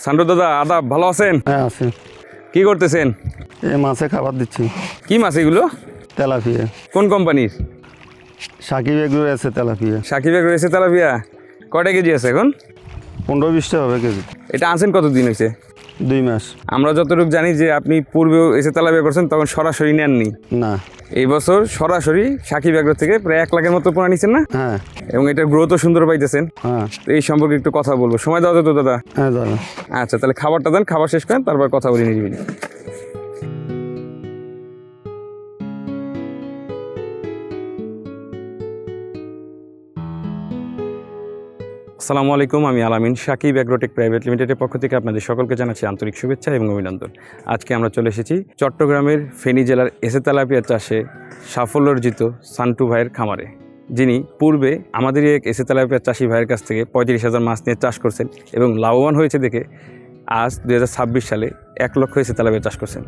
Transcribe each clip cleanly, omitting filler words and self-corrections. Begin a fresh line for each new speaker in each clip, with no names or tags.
সান্টু দাদা আদাব, ভালো আছেন?
হ্যাঁ আছি।
কি করতেছেন?
এই মাছে খাবার দিচ্ছি।
কি মাছ এগুলো?
তেলাপিয়া।
কোন কোম্পানির?
সাকিব এগুলো আছে তেলাপিয়া।
সাকিব রয়েছে তেলাপিয়া। কয়টা কেজি আছে এখন?
15-20 হবে কেজি।
এটা আনছেন কতদিন হয়েছে?
2 মাস।
আমরা যতটুকু জানি যে আপনি পূর্বেও এসে তেলাপিয়া করছেন, তখন সরাসরি নেননি।
না।
এই বছর সরাসরি সাকিব এগ্রো থেকে প্রায় 1 লাখের মতো পোনা নিচ্ছেন না?
হ্যাঁ
এবং এটার গ্রোথও সুন্দর পাইতেছেন।
হ্যাঁ
তো এই সম্পর্কে একটু কথা বলবো, সময় দেওয়া যেত দাদা?
হ্যাঁ দাদা।
আচ্ছা, তাহলে খাবারটা দেন, খাবার শেষ করেন, তারপর কথা বলি নিরিবিলি। আসসালামু আলাইকুম, আমি আলামিন। সাকিব এগ্রোটেক প্রাইভেট লিমিটেডের পক্ষ থেকে আপনাদের সকলকে জানাচ্ছি আন্তরিক শুভেচ্ছা এবং অভিনন্দন। আজকে আমরা চলে এসেছি চট্টগ্রামের ফেনী জেলার এসে তেলাপিয়া চাষে সাফল্য অর্জিত সান্টু ভাইয়ের খামারে, যিনি পূর্বে আমাদেরই এক এসে তেলাপিয়া চাষি ভাইয়ের কাছ থেকে 35,000 মাছ নিয়ে চাষ করছেন এবং লাভবান হয়েছে দেখে আজ 2026 সালে 1 লক্ষ এসে তেলাপিয়া চাষ করছেন।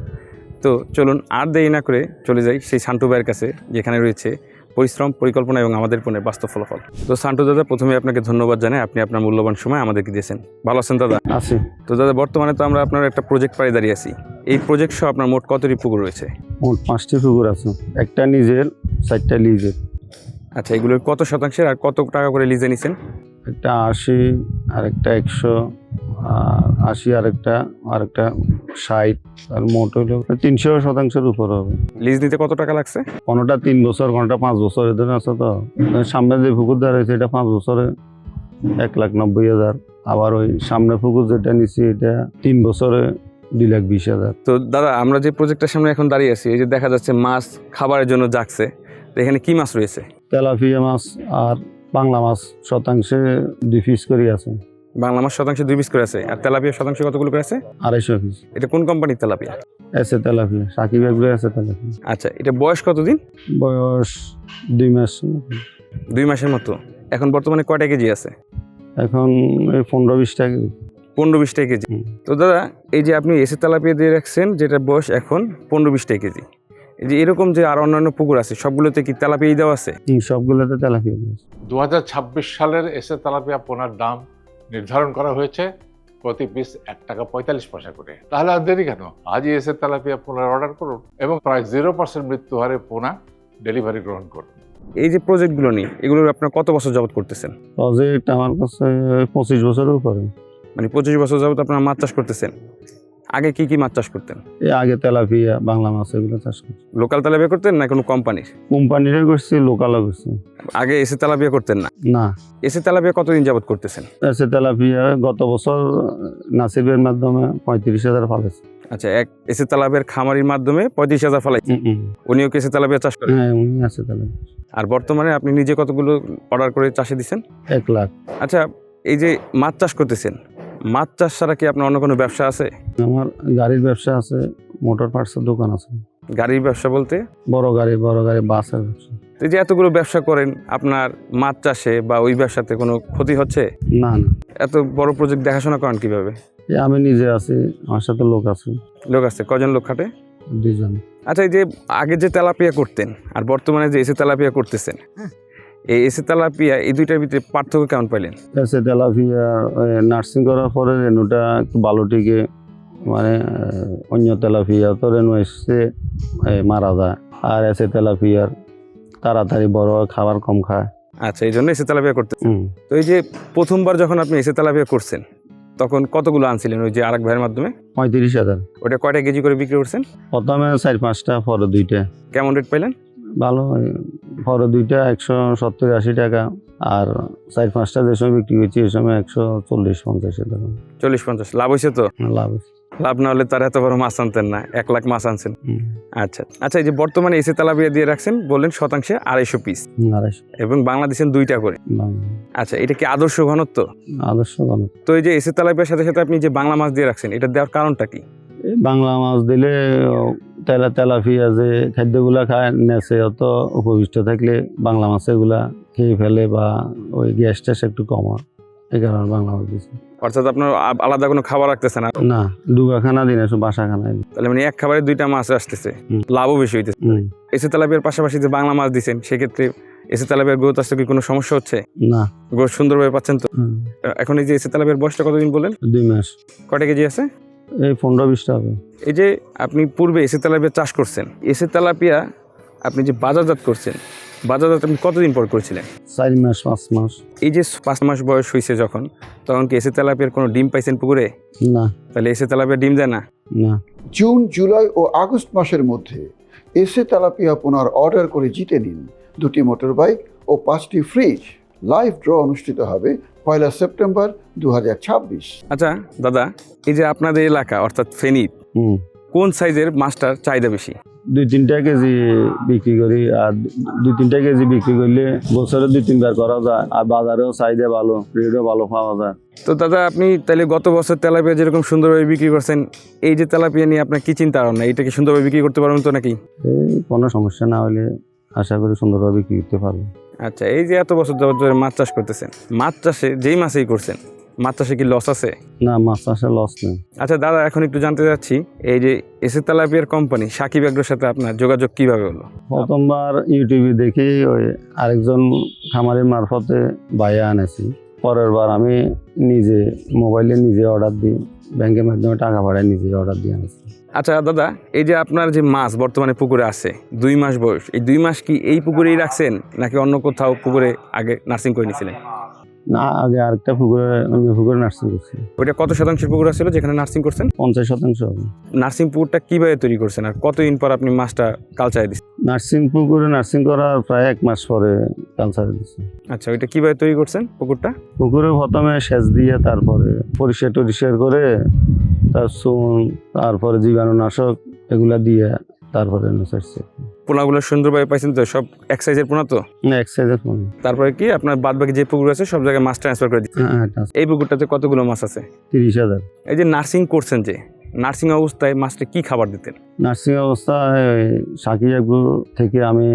তো চলুন আর দেরি না করে চলে যাই সেই সান্টু ভাইয়ের কাছে, যেখানে রয়েছে পরিশ্রম, পরিকল্পনা এবং আমাদের পণ্যের বাস্তব ফলাফল। তো সান্টু দাদা, প্রথমে আপনাকে ধন্যবাদ জানাই, আপনি আপনার মূল্যবান সময় আমাদেরকে দিয়েছেন। ভালো আছেন দাদা?
আছি।
তো দাদা, বর্তমানে তো আমরা আপনার একটা প্রজেক্ট পাড়ে দাঁড়িয়ে আছি। এই প্রজেক্ট সহ আপনার মোট কতটি পুকুর রয়েছে?
মোট 5টি পুকুর আছে। একটা নিজের, 4টা লিজের।
আচ্ছা, এগুলোর কত শতাংশের আর কত টাকা করে লিজে নিছেন?
একটা 80, আরেকটা 100, 80, আরেকটা 60, আর মোট হইলো 300% উপর হবে।
লিজ নিতে কত টাকা লাগছে?
কোনোটা 3 বছর, কোনোটা 5 বছর এদের আছে। তো সামনে যে পুকুর দেওয়া রয়েছে এটা 5 বছরে 1,90,000। আবার ওই সামনে পুকুর যেটা নিচ্ছি এটা 3 বছরে 2,20,000।
তো দাদা, আমরা যে প্রজেক্টের সামনে এখন দাঁড়িয়ে আছি, এই যে দেখা যাচ্ছে মাছ খাবারের জন্য জাগছে, তো এখানে কি মাছ রয়েছে?
তেলাপিয়া মাছ আর বাংলা মাছ শতাংশে 2 পিস করে আছে।
বাংলা মাছ শতাংশে 2 পিস করে আছে, আর তেলাপিয়া শতাংশে কতগুলো করে আছে?
250 পিস।
এটা কোন কোম্পানির তেলাপিয়া?
আছে তেলাপিয়া, সাকিব এগুলো আছে তেলাপিয়া।
আচ্ছা, এটা বয়স কতদিন?
বয়স 2 মাস।
2 মাসের মতো। এখন বর্তমানে কয়টা কেজি আছে?
এখন এই 15-20 টাকা।
15-20 কেজি। তো দাদা, এই যে আপনি এসে তেলাপিয়া দিয়ে রাখছেন, যেটা বয়স এখন 15-20 কেজি, এই যে এরকম যে আর অন্যান্য পুকুর আছে, সবগুলোতে কি তেলাপিয়া দেওয়া আছে?
সবগুলোতে তেলাপিয়া আছে।
2026 সালের এসে তেলাপিয়া পোনার দাম নির্ধারণ করা হয়েছে প্রতি পিস 1 টাকা 45 পয়সা করে। তাহলে আর দেরি কেন? আজই এসে তেলাপিয়া পোনার অর্ডার করুন এবং প্রায় 0% মৃত্যু হারে পোনা ডেলিভারি গ্রহণ করুন।
এই যে প্রজেক্টগুলো নিয়ে, এগুলো আপনার কত বছর যাবত করতেছেন?
প্রজেক্ট আমার কাছে 25 বছরের উপরে।
মানে 25 বছর যাবত আপনারা মাছ চাষ করতেছেন। আগে কি কি মাছ চাষ করতেন?
এই আগে তেলাপিয়া, বাংলা মাছ এগুলো চাষ করছি।
লোকাল তেলাপিয়া করতেন না কোনো কোম্পানির?
কোম্পানিরও করছি, লোকালও করছি।
আগে এসে তেলাপিয়া করতেন না?
না।
এসে তেলাপিয়া কতদিন যাবত করতেছেন?
আছে তেলাপিয়া গত বছর নাসিবের মাধ্যমে 35,000 ফলাইছে।
আচ্ছা, এক এসে তেলাপিয়ার খামারির মাধ্যমে 35,000 ফলাইছে। উনিও কি এসে তেলাপিয়া চাষ করেন?
হ্যাঁ, উনি আছে তেলাপিয়া।
আর বর্তমানে আপনি নিজে কতগুলো অর্ডার করে চাষে দিচ্ছেন?
1 লাখ।
আচ্ছা, এই যে মাছ চাষ করতেছেন, মাছ চাষ ছাড়া কি আপনার অন্য কোনো ব্যবসা আছে?
আমার গাড়ির ব্যবসা আছে, মোটর পার্টসের দোকান আছে।
গাড়ির ব্যবসা বলতে?
বড় গাড়ি বাসের ব্যবসা।
তো এই যে এতগুলো ব্যবসা করেন, আপনার মাছ চাষে বা ওই ব্যবসাতে কোনো ক্ষতি হচ্ছে?
না না।
এত বড় প্রজেক্ট দেখাশোনা করেন কিভাবে?
আমি নিজে আছি, আমার সাথে লোক আছে।
লোক আছে? কজন লোক খাটে?
2 জন।
আচ্ছা, এই যে আগে যে তেলাপিয়া করতেন আর বর্তমানে যে এসে তেলাপিয়া করতেছেন, এই এসে তেলাপিয়া, এই দুইটার ভিতরে পার্থক্য কেমন পাইলেন?
এসে তেলাপিয়া নার্সিং করার পরে রেনুটা একটু ভালো টিকে, মানে অন্য তেলাপিয়া তো রেনু এসে মারা যায়, আর এসে তেলাপিয়ার তাড়াতাড়ি বড় হয়, খাবার কম খায়।
আচ্ছা, এই জন্য এসে তেলাপিয়া করতেছেন। তো এই যে প্রথমবার যখন আপনি এসে তেলাপিয়া করছেন, তখন কতগুলো আনছিলেন ওই যে আরেক ভাইয়ের মাধ্যমে?
35,000।
ওটা কয়টা কেজি করে বিক্রি করছেন?
প্রথমে 4-5টা, পরে 2টা।
কেমন রেট পাইলেন?
ভালো, পরে 2টা 170-80 টাকা, আর 4-5টা যে সময় বিক্রি করছি এই সময় 140-50 টাকা।
40-50 লাভ হয়েছে তো?
লাভ হয়েছে।
লাভ না হলে তার এত বড় মাছ আনতেন না, 1 লাখ মাছ আনছেন। আচ্ছা আচ্ছা, এই যে বর্তমানে এসে তেলাপিয়া দিয়ে রাখছেন বললেন শতাংশে 250 পিস,
250
এবং বাংলা দিচ্ছেন 2টা করে। আচ্ছা, এটা কি আদর্শ ঘনত্ব?
আদর্শ ঘনত্ব।
তো এই যে এসে তেলাপিয়ার সাথে সাথে আপনি যে বাংলা মাছ দিয়ে রাখছেন, এটা দেওয়ার কারণটা কি?
বাংলা মাছ দিলে তেলাপিয়া যে খাদ্যগুলা খায় নেচে, অত উপবিষ্ট থাকলে বাংলা মাছ এগুলা খেয়ে ফেলে বা ওই গ্যাস ট্যাস একটু কম হয়, এই কারণে বাংলা মাছ দিচ্ছে।
অর্থাৎ আপনার আলাদা কোনো খাবার রাখতেছে না?
না, 2 খানা দিন আসো, বাসা খানা।
তাহলে মানে এক খাবারে 2টা মাছ আসতেছে, লাভও বেশি হইতেছে। এসে তেলাপিয়ার পাশাপাশি যে বাংলা মাছ দিচ্ছেন, সেক্ষেত্রে এসে তেলাপিয়ার গ্রোথ আসতে কি কোনো সমস্যা হচ্ছে?
না।
গ্রোথ সুন্দরভাবে পাচ্ছেন তো?
হুম,
এখন এই যে এসে তেলাপিয়ার বয়সটা কতদিন বললেন?
2 মাস।
কয়টা কেজি আছে?
এই 15-20টা হবে।
এই যে আপনি পূর্বে এসে তেলাপিয়া চাষ করছেন, এসে তেলাপিয়া আপনি যে বাজারজাত করছেন, বাজারজাত আপনি কতদিন পর করেছিলেন?
4 মাস 5 মাস।
এই যে 5 মাস বয়স হয়েছে যখন, তখন কি এসে তেলাপিয়ার কোনো ডিম পাইছেন পুকুরে?
না।
তাহলে এসে তেলাপিয়া ডিম দেয় না?
না।
জুন, জুলাই ও আগস্ট মাসের মধ্যে এসে তেলাপিয়া পোনার অর্ডার করে জিতে নিন 2টি মোটর বাইক ও 5টি ফ্রিজ। লাইভ ড্র অনুষ্ঠিত হবে 1 সেপ্টেম্বর 2026।
আচ্ছা দাদা, এই যে আপনাদের এলাকা অর্থাৎ ফেনী,
হুম,
কোন সাইজের মাছটার চাহিদা বেশি?
2-3টা কেজি বিক্রি করি, আর 2-3টা কেজি বিক্রি করলে বছরে 2-3 বার করা যায়, আর বাজারেও চাহিদা ভালো, রেটও ভালো পাওয়া যায়।
তো দাদা, আপনি তাহলে গত বছর তেলাপিয়া যেরকম সুন্দরভাবে বিক্রি করছেন, এই যে তেলাপিয়া নিয়ে আপনার কি চিন্তা ভাবনা? এটা কি সুন্দরভাবে বিক্রি করতে পারবেন তো নাকি?
এই কোনো সমস্যা না হলে আশা করি সুন্দরভাবে বিক্রি করতে পারবো।
আচ্ছা, এই যে এত বছর যাবত ধরে মাছ চাষ করতেছেন, মাছ চাষে যেই মাছেই করছেন, মাছ চাষে কি লস আছে?
না, মাছ চাষে লস নেই।
আচ্ছা দাদা, এখন একটু জানতে চাচ্ছি, এই যে এসে তেলাপিয়ার কোম্পানি সাকিব এগ্রোর সাথে আপনার যোগাযোগ কিভাবে হলো?
প্রথমবার ইউটিউবে দেখি ওই আরেকজন খামারের মারফতে বাইরে আনেছি। পরের বার আমি নিজে মোবাইলে নিজে অর্ডার দিই, ব্যাংকের মাধ্যমে টাকা পাঠাই, নিজে অর্ডার দিয়ে আনেছি।
আচ্ছা দাদা, এই যে আপনার যে মাছ বর্তমানে পুকুরে আছে 2 মাস বয়স, এই 2 মাস কি এই পুকুরেই রাখছেন নাকি অন্য কোথাও পুকুরে আগে নার্সিং করে নিয়েছিলেন?
না, আগে আরেকটা পুকুরে, অন্য পুকুরে নার্সিং করছি।
ওইটা কত শতাংশের পুকুর ছিল যেখানে নার্সিং করছেন?
50% হবে।
নার্সিং পুকুরটা কিভাবে তৈরি করছেন আর কতদিন পর আপনি মাছটা কালচারে দিচ্ছেন?
নার্সিং পুকুরে নার্সিং করার প্রায় 1 মাস পরে কালচারে দিচ্ছি।
আচ্ছা, ওইটা কিভাবে তৈরি করছেন পুকুরটা?
পুকুরে প্রথমে সেচ দিয়ে, তারপরে পরিষ্কার করে তার চুন, তারপরে জীবাণুনাশক এগুলা দিয়ে তারপরে নাচাচ্ছি।
পোনাগুলো সুন্দরভাবে পাইছেন তো? সব এক সাইজের পোনা তো?
না, এক সাইজের ফোন।
তারপরে কি আপনার বাদ বাকি যে পুকুর আছে সব জায়গায় মাছ ট্রান্সফার করে দিচ্ছেন?
হ্যাঁ,
এই পুকুরটাতে কতগুলো মাছ আছে?
30,000।
এই যে নার্সিং করছেন, যে নার্সিং অবস্থায় মাছটা কি খাবার দিতেন?
নার্সিং অবস্থায় সাকি এগ্রো থেকে আমি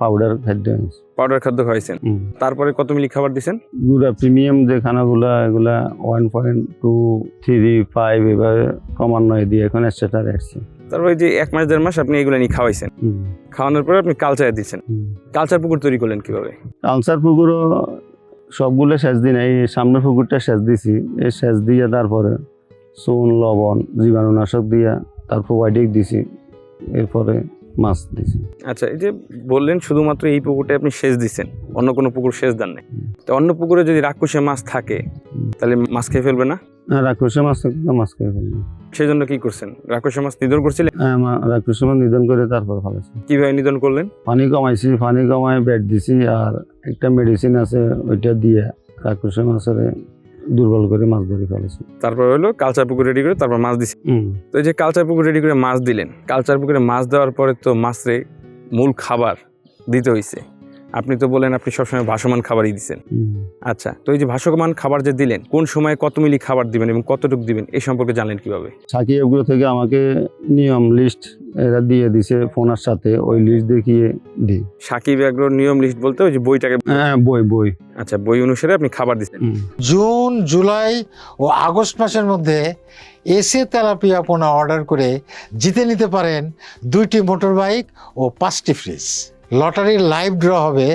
পাউডার খাদ্য আনছি।
পাউডার খাদ্য খাওয়াইছেন। তারপরে কত মিলি খাবার দিছেন?
গুড়া প্রিমিয়াম যে খানাগুলা, এগুলা 1.235 এভাবে ক্রমান্বয়ে দিয়ে এখন স্টেটার আসছে।
তারপরে যে 1 মাস 1.5 মাস আপনি এগুলো নিয়ে খাওয়াইছেন, খাওয়ানোর পরে আপনি কালচারে দিচ্ছেন। কালচার পুকুর তৈরি করলেন কিভাবে?
কালচার পুকুরও সবগুলো সেচ দিন, এই সামনের পুকুরটা সেচ দিছি, এই সেচ দিয়ে তারপরে চুন, লবণ, জীবাণুনাশক দিয়া তার প্রোবায়োটিক দিছি, এরপরে মাছ দিছি।
আচ্ছা, এই যে বললেন শুধুমাত্র এই পুকুরটা আপনি সেচ দিচ্ছেন, অন্য কোনো পুকুর সেচ দেন নাই, তো অন্য পুকুরে যদি রাক্ষসে মাছ থাকে তাহলে মাছ খেয়ে ফেলবে না?
রাক্ষসে মাছ মাছ খেয়ে ফেলবে।
সেই জন্য কি করছেন? রাক্ষসে মাছ নিধন করছিলেন?
রাক্ষসে মাছ নিধন করে তারপর ফেলেছি।
কিভাবে নিধন করলেন?
পানি কমাইছি, পানি কমায় বেড দিছি, আর একটা মেডিসিন আছে ওইটা দিয়ে রাক্ষসে মাছের দুর্বল করে মাছ ধরে ফেলেছি।
তারপর হলো কালচার পুকুর রেডি করে তারপর মাছ দিছি। তো এই যে কালচার পুকুর রেডি করে মাছ দিলেন, কালচার পুকুরে মাছ দেওয়ার পরে তো মাছরে মূল খাবার দিতে হয়েছে। আপনি তো বলেন আপনি সবসময় ভাসমান খাবারই দিচ্ছেন। আচ্ছা, তো এই যে ভাসমান খাবার যে দিলেন, কোন সময় কত মিলি খাবার দিবেন এবং কতটুকু দিবেন এই সম্পর্কে জানলেন কিভাবে?
সাকি এগুলো থেকে আমাকে নিয়ম লিস্ট এরা দিয়ে দিছে ফোনের সাথে, ওই লিস্ট দেখিয়ে দিই।
সাকিব এগ্রোর নিয়ম লিস্ট বলতে ওই যে বইটাকে?
হ্যাঁ, বই।
আচ্ছা, বই অনুসারে আপনি খাবার দিচ্ছেন।
জুন, জুলাই ও আগস্ট মাসের মধ্যে এসে তেলাপিয়া পোনা অর্ডার করে জিতে নিতে পারেন 2টি মোটর বাইক ও 5টি ফ্রিজ। লটারির লাইভ ড্র হবে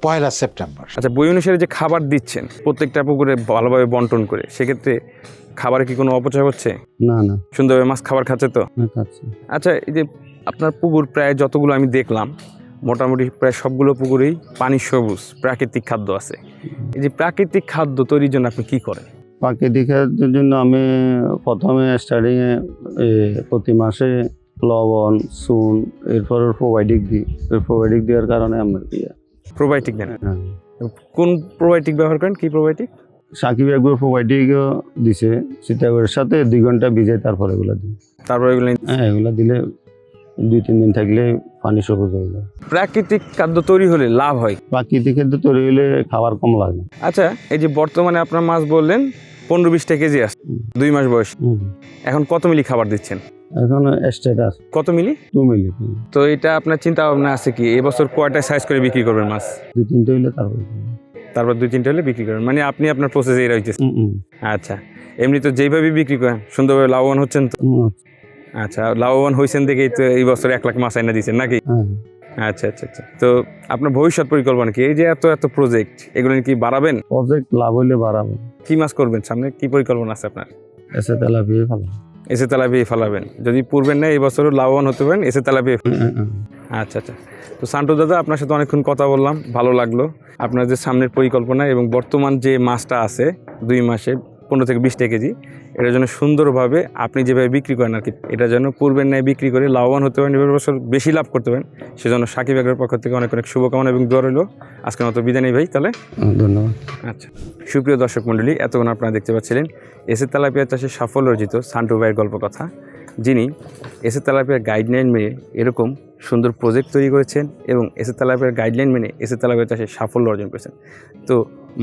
1 সেপ্টেম্বর।
আচ্ছা, বই অনুসারে যে খাবার দিচ্ছেন প্রত্যেকটা পুকুরে ভালোভাবে বন্টন করে, সেক্ষেত্রে খাবারে কি কোনো অপচয় হচ্ছে?
না।
সুন্দরভাবে মাছ খাবার খাচ্ছে তো?
খাচ্ছে।
আচ্ছা, এই যে আপনার পুকুর প্রায় যতগুলো আমি দেখলাম, মোটামুটি প্রায় সবগুলো পুকুরেই পানি সবুজ, প্রাকৃতিক খাদ্য আছে। এই যে প্রাকৃতিক খাদ্য তৈরির জন্য আপনি কি করেন?
প্রাকৃতিক খাদ্যের জন্য আমি প্রথমে স্টার্টিংয়ে প্রতি মাসে লবণ, চুন, এরপর প্রোবায়োটিক দিই। প্রোবায়োটিক দেওয়ার কারণে আমার
প্রোবায়োটিক দেন? কোন প্রোবায়োটিক ব্যবহার করেন? কি প্রোবায়োটিক?
সাকিব এগুলো প্রোবায়োটিকও দিছে, সীতাগুড়ের সাথে 2 ঘন্টা ভিজাই তারপরে এগুলো দিই।
তারপর এগুলো?
হ্যাঁ, এগুলো দিলে 2-3 দিন থাকলে পানি সবুজ হয়ে যায়।
প্রাকৃতিক খাদ্য তৈরি হলে লাভ হয়?
প্রাকৃতিক খাদ্য তৈরি হলে খাবার কম লাগে।
আচ্ছা, এই যে বর্তমানে আপনার মাছ বললেন 15-20টা কেজি আছে 2 মাস বয়স, এখন কত মিলি খাবার দিচ্ছেন?
এখন স্ট্যাটাস
কত মিলি?
2 মিলি।
তো এটা আপনার চিন্তা ভাবনা আছে কি এবছর কয়টা সাইজ করে বিক্রি করবেন মাছ?
2-3টে হইলে
তারপর 2-3টে হলে বিক্রি করবেন, মানে আপনি আপনার প্রসেসে রয়েছে। আচ্ছা, এমনি তো যেইভাবে বিক্রি করেন সুন্দরভাবে লাভবান হচ্ছেন তো? আচ্ছা, লাভবান হয়েছেন দেখেই তো এই বছর 1 লাখ মাছ আইনা দিচ্ছেন নাকি? আচ্ছা আচ্ছা আচ্ছা। তো আপনার ভবিষ্যৎ পরিকল্পনা কি? এই যে এত এত প্রজেক্ট, এগুলো কি বাড়াবেন?
প্রজেক্ট লাভ হইলে বাড়াবো,
কি মাছ করবেন সামনে, কি পরিকল্পনা আছে আপনার?
এসে তেলাপিয়া ভালো।
এসে তেলাপিয়া ফেলাবেন, যদি পূর্বের নেই এই বছরও লাভবান হতে পারেন এসে তেলাপিয়া। আচ্ছা আচ্ছা। তো সান্টু দাদা, আপনার সাথে অনেকক্ষণ কথা বললাম, ভালো লাগলো। আপনার যে সামনের পরিকল্পনা এবং বর্তমান যে মাছটা আছে 2 মাসে 15 থেকে 20 কেজি, এটার জন্য সুন্দরভাবে আপনি যেভাবে বিক্রি করেন আর কি, এটার জন্য পূর্বের ন্যায় বিক্রি করে লাভবান হতে পারেন, এবার বছর বেশি লাভ করতে পারেন, সেজন্য সাকিব এগ্রোর পক্ষ থেকে অনেক অনেক শুভকামনা এবং দোয়া রইল। আজকের মতো বিদায় নেই ভাই তাহলে।
ধন্যবাদ।
আচ্ছা, সুপ্রিয় দর্শক মণ্ডলী, এতক্ষণ আপনারা দেখতে পাচ্ছিলেন এসে তেলাপিয়া চাষে সাফল্য অর্জিত সান্টু ভাইয়ের গল্প কথা, যিনি এসে তেলাপিয়ার গাইডলাইন মেনে এরকম সুন্দর প্রজেক্ট তৈরি করেছেন এবং এসে তেলাপিয়ার গাইডলাইন মেনে এসে তেলাপিয়া চাষে সাফল্য অর্জন করেছেন। তো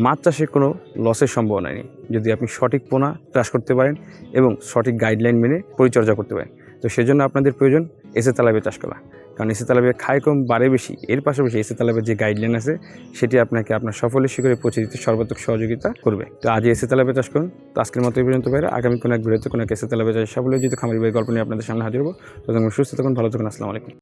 মাছ চাষে কোনো লসের সম্ভাবনা নেই যদি আপনি সঠিক পোনা চাষ করতে পারেন এবং সঠিক গাইডলাইন মেনে পরিচর্যা করতে পারেন। তো সেজন্য আপনাদের প্রয়োজন এসে তেলাপিয়া চাষ করা, কারণ এসে তেলাপিয়া খায় কম বাড়ে বেশি, এর পাশাপাশি এসে তেলাপিয়ার যে গাইডলাইন আছে সেটি আপনাকে আপনার সফলের শিখরে পৌঁছে দিতে সর্বাত্মক সহযোগিতা করবে। তো আজই এসে তেলাপিয়া চাষ করুন। তো আজকের মতো এই পর্যন্ত বাইরে, আগামী কোনো এক ভিডিওতে কোনো এক এসে তেলাপিয়া চাষের সাফল্য যদি খামারি ভাই গল্প নিয়ে আপনাদের সামনে হাজির হবো। তখন সুস্থ থাকুন, ভালো থাকুন, আসসালামু আলাইকুম।